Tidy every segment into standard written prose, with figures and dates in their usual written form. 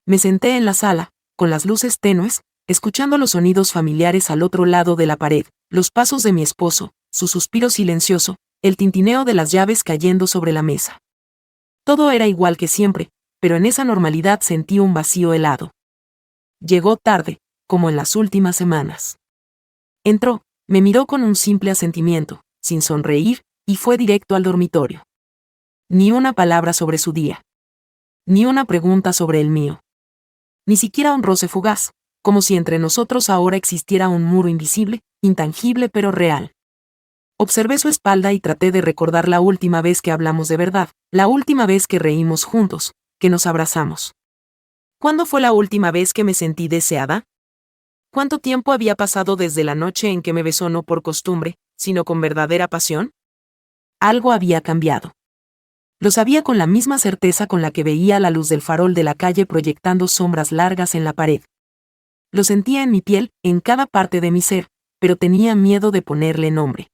Me senté en la sala, con las luces tenues, escuchando los sonidos familiares al otro lado de la pared, los pasos de mi esposo, su suspiro silencioso, el tintineo de las llaves cayendo sobre la mesa. Todo era igual que siempre, pero en esa normalidad sentí un vacío helado. Llegó tarde, como en las últimas semanas. Entró, me miró con un simple asentimiento, sin sonreír, y fue directo al dormitorio. Ni una palabra sobre su día. Ni una pregunta sobre el mío. Ni siquiera un roce fugaz, como si entre nosotros ahora existiera un muro invisible, intangible pero real. Observé su espalda y traté de recordar la última vez que hablamos de verdad, la última vez que reímos juntos, que nos abrazamos. ¿Cuándo fue la última vez que me sentí deseada? ¿Cuánto tiempo había pasado desde la noche en que me besó no por costumbre, sino con verdadera pasión? Algo había cambiado. Lo sabía con la misma certeza con la que veía la luz del farol de la calle proyectando sombras largas en la pared. Lo sentía en mi piel, en cada parte de mi ser, pero tenía miedo de ponerle nombre.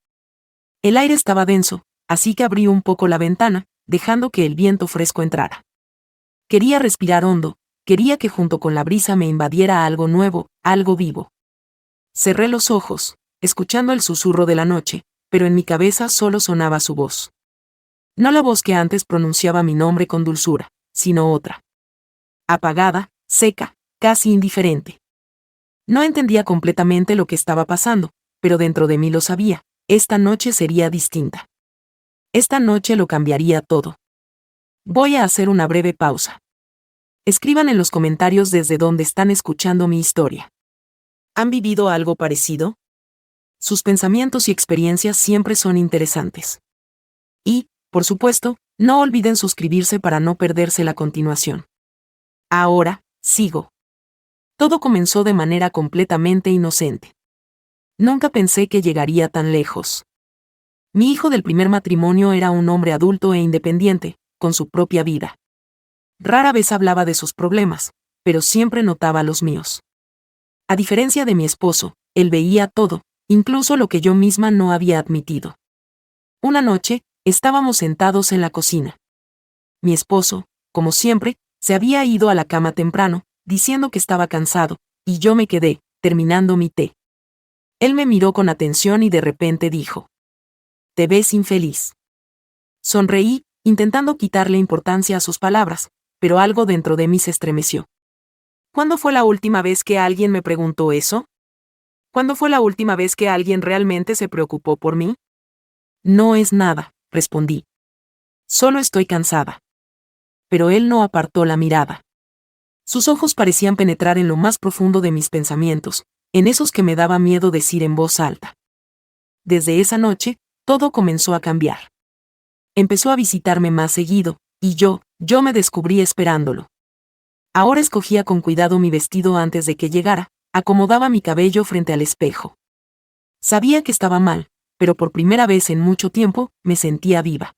El aire estaba denso, así que abrí un poco la ventana, dejando que el viento fresco entrara. Quería respirar hondo, quería que junto con la brisa me invadiera algo nuevo, algo vivo. Cerré los ojos, escuchando el susurro de la noche, pero en mi cabeza solo sonaba su voz. No la voz que antes pronunciaba mi nombre con dulzura, sino otra. Apagada, seca, casi indiferente. No entendía completamente lo que estaba pasando, pero dentro de mí lo sabía. Esta noche sería distinta. Esta noche lo cambiaría todo. Voy a hacer una breve pausa. Escriban en los comentarios desde dónde están escuchando mi historia. ¿Han vivido algo parecido? Sus pensamientos y experiencias siempre son interesantes. Y, por supuesto, no olviden suscribirse para no perderse la continuación. Ahora, sigo. Todo comenzó de manera completamente inocente. Nunca pensé que llegaría tan lejos. Mi hijo del primer matrimonio era un hombre adulto e independiente, con su propia vida. Rara vez hablaba de sus problemas, pero siempre notaba los míos. A diferencia de mi esposo, él veía todo, incluso lo que yo misma no había admitido. Una noche, estábamos sentados en la cocina. Mi esposo, como siempre, se había ido a la cama temprano, diciendo que estaba cansado, y yo me quedé, terminando mi té. Él me miró con atención y de repente dijo: «Te ves infeliz». Sonreí, intentando quitarle importancia a sus palabras, pero algo dentro de mí se estremeció. ¿Cuándo fue la última vez que alguien me preguntó eso? ¿Cuándo fue la última vez que alguien realmente se preocupó por mí? No es nada, respondí. Solo estoy cansada. Pero él no apartó la mirada. Sus ojos parecían penetrar en lo más profundo de mis pensamientos, en esos que me daba miedo decir en voz alta. Desde esa noche, todo comenzó a cambiar. Empezó a visitarme más seguido, y yo me descubrí esperándolo. Ahora escogía con cuidado mi vestido antes de que llegara, acomodaba mi cabello frente al espejo. Sabía que estaba mal, pero por primera vez en mucho tiempo, me sentía viva.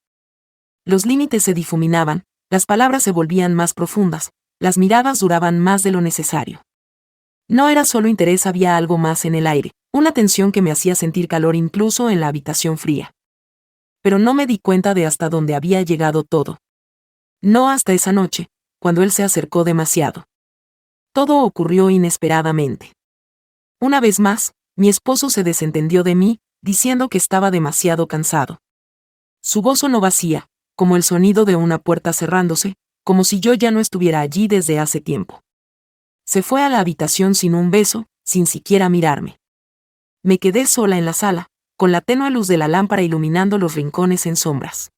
Los límites se difuminaban, las palabras se volvían más profundas, las miradas duraban más de lo necesario. No era solo interés, había algo más en el aire, una tensión que me hacía sentir calor incluso en la habitación fría. Pero no me di cuenta de hasta dónde había llegado todo. No hasta esa noche, cuando él se acercó demasiado. Todo ocurrió inesperadamente. Una vez más, mi esposo se desentendió de mí, diciendo que estaba demasiado cansado. Su voz sonó vacía, como el sonido de una puerta cerrándose, como si yo ya no estuviera allí desde hace tiempo. Se fue a la habitación sin un beso, sin siquiera mirarme. Me quedé sola en la sala, con la tenue luz de la lámpara iluminando los rincones en sombras.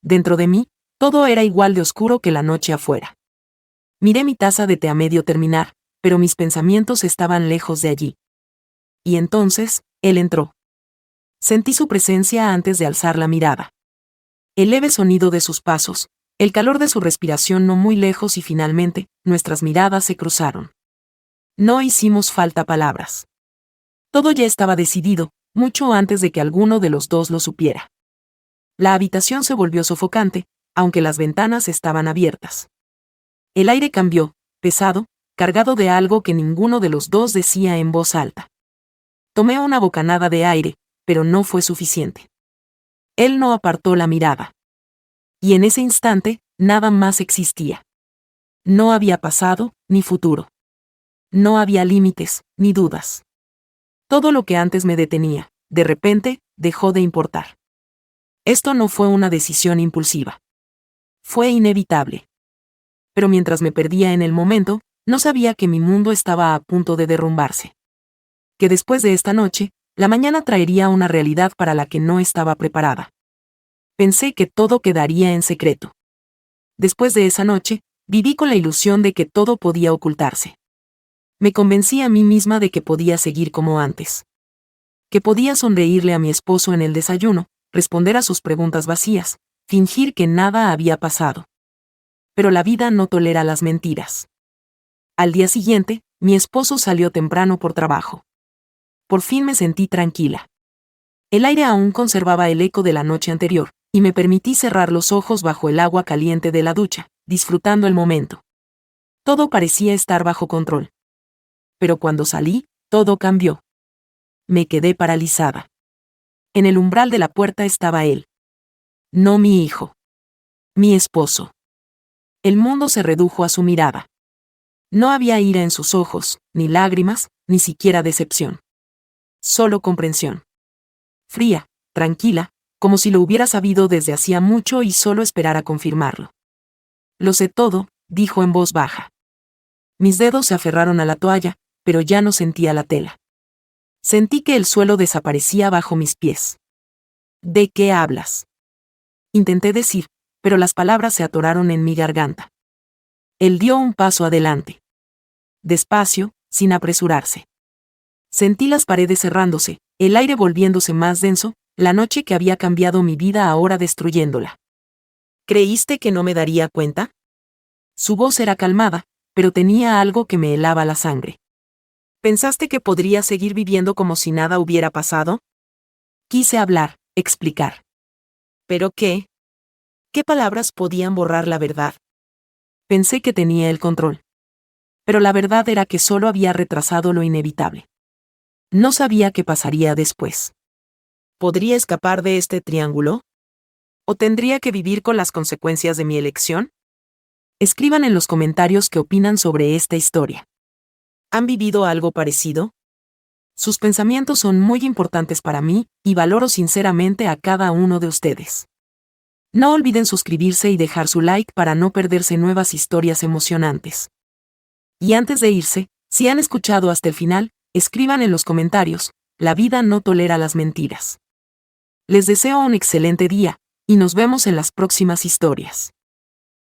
Dentro de mí, todo era igual de oscuro que la noche afuera. Miré mi taza de té a medio terminar, pero mis pensamientos estaban lejos de allí. Y entonces, él entró. Sentí su presencia antes de alzar la mirada. El leve sonido de sus pasos, el calor de su respiración no muy lejos y finalmente, nuestras miradas se cruzaron. No hicimos falta palabras. Todo ya estaba decidido, mucho antes de que alguno de los dos lo supiera. La habitación se volvió sofocante, aunque las ventanas estaban abiertas. El aire cambió, pesado, cargado de algo que ninguno de los dos decía en voz alta. Tomé una bocanada de aire, pero no fue suficiente. Él no apartó la mirada. Y en ese instante, nada más existía. No había pasado, ni futuro. No había límites, ni dudas. Todo lo que antes me detenía, de repente, dejó de importar. Esto no fue una decisión impulsiva. Fue inevitable. Pero mientras me perdía en el momento, no sabía que mi mundo estaba a punto de derrumbarse. Que después de esta noche, la mañana traería una realidad para la que no estaba preparada. Pensé que todo quedaría en secreto. Después de esa noche, viví con la ilusión de que todo podía ocultarse. Me convencí a mí misma de que podía seguir como antes. Que podía sonreírle a mi esposo en el desayuno, responder a sus preguntas vacías, fingir que nada había pasado. Pero la vida no tolera las mentiras. Al día siguiente, mi esposo salió temprano por trabajo. Por fin me sentí tranquila. El aire aún conservaba el eco de la noche anterior, y me permití cerrar los ojos bajo el agua caliente de la ducha, disfrutando el momento. Todo parecía estar bajo control. Pero cuando salí, todo cambió. Me quedé paralizada. En el umbral de la puerta estaba él. No mi hijo. Mi esposo. El mundo se redujo a su mirada. No había ira en sus ojos, ni lágrimas, ni siquiera decepción. Solo comprensión. Fría, tranquila, como si lo hubiera sabido desde hacía mucho y solo esperara confirmarlo. Lo sé todo, dijo en voz baja. Mis dedos se aferraron a la toalla, pero ya no sentía la tela. Sentí que el suelo desaparecía bajo mis pies. ¿De qué hablas? Intenté decir, pero las palabras se atoraron en mi garganta. Él dio un paso adelante. Despacio, sin apresurarse. Sentí las paredes cerrándose, el aire volviéndose más denso, la noche que había cambiado mi vida ahora destruyéndola. ¿Creíste que no me daría cuenta? Su voz era calmada, pero tenía algo que me helaba la sangre. ¿Pensaste que podría seguir viviendo como si nada hubiera pasado? Quise hablar, explicar. ¿Pero qué? ¿Qué palabras podían borrar la verdad? Pensé que tenía el control. Pero la verdad era que solo había retrasado lo inevitable. No sabía qué pasaría después. ¿Podría escapar de este triángulo? ¿O tendría que vivir con las consecuencias de mi elección? Escriban en los comentarios qué opinan sobre esta historia. ¿Han vivido algo parecido? Sus pensamientos son muy importantes para mí, y valoro sinceramente a cada uno de ustedes. No olviden suscribirse y dejar su like para no perderse nuevas historias emocionantes. Y antes de irse, si han escuchado hasta el final, escriban en los comentarios, la vida no tolera las mentiras. Les deseo un excelente día, y nos vemos en las próximas historias.